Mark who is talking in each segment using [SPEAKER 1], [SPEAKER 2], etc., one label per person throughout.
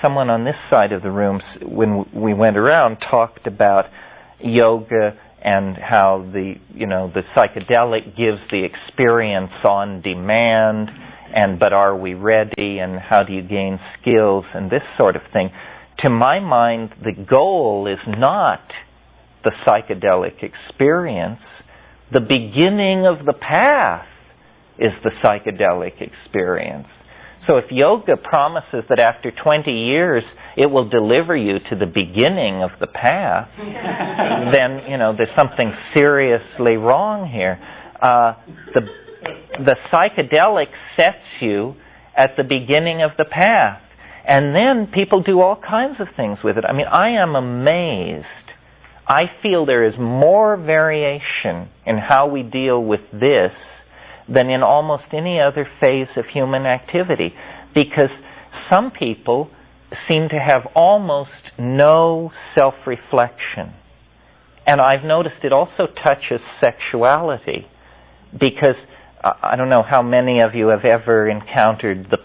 [SPEAKER 1] someone on this side of the room, when we went around, talked about yoga and how the psychedelic gives the experience on demand, but are we ready, and how do you gain skills, and this sort of thing. To my mind, the goal is not the psychedelic experience. The beginning of the path is the psychedelic experience. So if yoga promises that after 20 years it will deliver you to the beginning of the path, then, there's something seriously wrong here. The psychedelic sets you at the beginning of the path, and then people do all kinds of things with it. I mean, I am amazed. I feel there is more variation in how we deal with this than in almost any other phase of human activity, because some people seem to have almost no self-reflection. And I've noticed it also touches sexuality, because I don't know how many of you have ever encountered the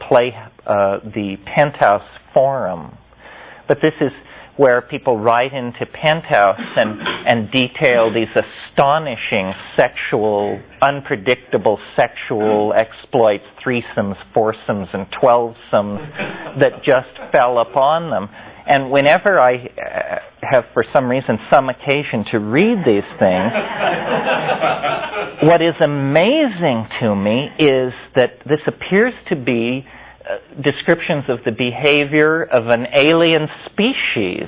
[SPEAKER 1] Penthouse Forum, but this is where people write into Penthouse and detail these astonishing unpredictable sexual exploits, threesomes, foursomes, and 12somes that just fell upon them. And whenever I have, for some reason, some occasion to read these things, what is amazing to me is that this appears to be descriptions of the behavior of an alien species,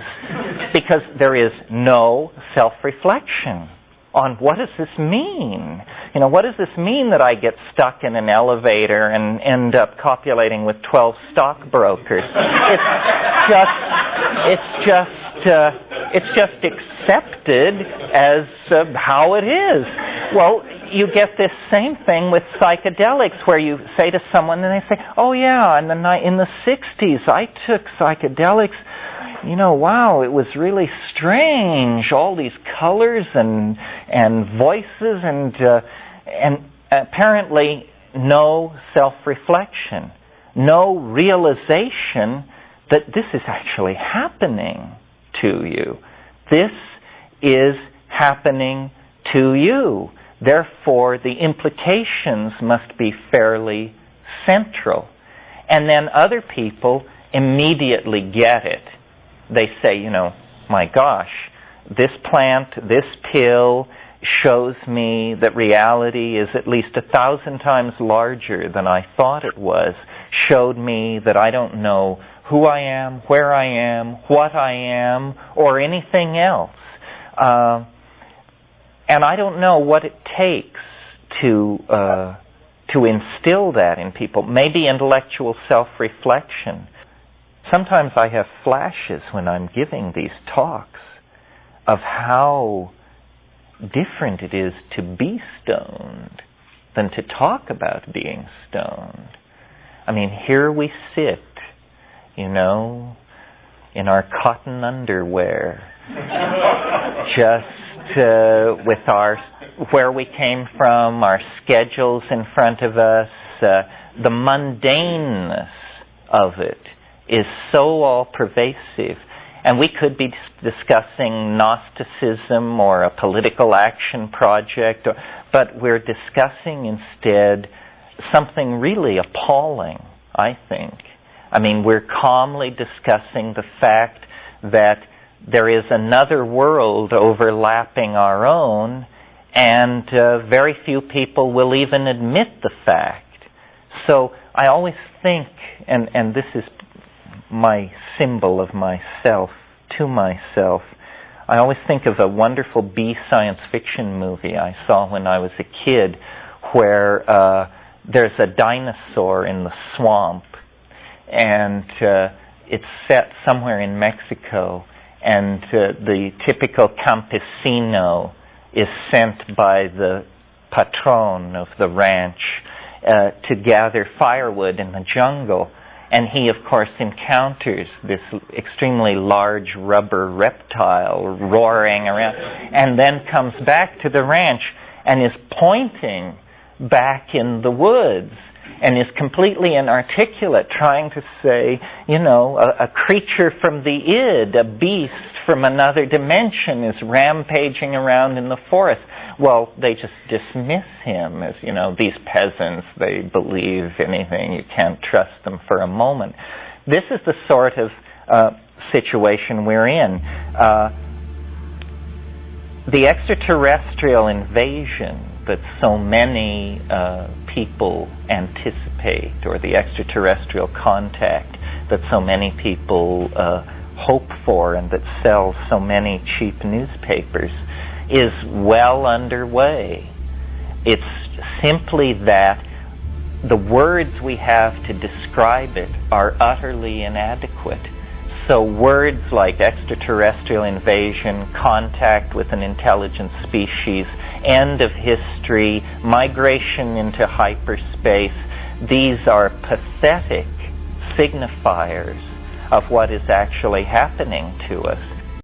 [SPEAKER 1] because there is no self-reflection on what does this mean? What does this mean that I get stuck in an elevator and end up copulating with 12 stockbrokers? It's just accepted as how it is. Well, you get this same thing with psychedelics, where you say to someone and they say, "Oh yeah, in the 60s I took psychedelics. Wow, it was really strange. All these colors and voices and apparently no self-reflection, no realization that this is actually happening to you. This is happening to you. Therefore, the implications must be fairly central." And then other people immediately get it. They say, my gosh, this plant, this pill shows me that reality is at least 1,000 times larger than I thought it was, showed me that I don't know who I am, where I am, what I am, or anything else. And I don't know what it takes to instill that in people. Maybe intellectual self-reflection. Sometimes I have flashes when I'm giving these talks of how different it is to be stoned than to talk about being stoned. I mean, here we sit, in our cotton underwear, just with where we came from, our schedules in front of us. The mundaneness of it is so all-pervasive. And we could be discussing Gnosticism or a political action project, but we're discussing instead something really appalling, I think. I mean, we're calmly discussing the fact that there is another world overlapping our own, and very few people will even admit the fact. So I always think, and this is my symbol of myself, to myself, I always think of a wonderful B science fiction movie I saw when I was a kid, where there's a dinosaur in the swamp, and it's set somewhere in Mexico, and the typical campesino is sent by the patron of the ranch to gather firewood in the jungle. And he, of course, encounters this extremely large rubber reptile roaring around, and then comes back to the ranch and is pointing back in the woods and is completely inarticulate, trying to say, a creature from the id, a beast from another dimension is rampaging around in the forest. Well, they just dismiss him as, these peasants, they believe anything, you can't trust them for a moment. This is the sort of situation we're in. The extraterrestrial invasion that so many people anticipate, or the extraterrestrial contact that so many people hope for and that sells so many cheap newspapers, is well underway. It's simply that the words we have to describe it are utterly inadequate. So words like extraterrestrial invasion, contact with an intelligent species, end of history, migration into hyperspace, these are pathetic signifiers of what is actually happening to us.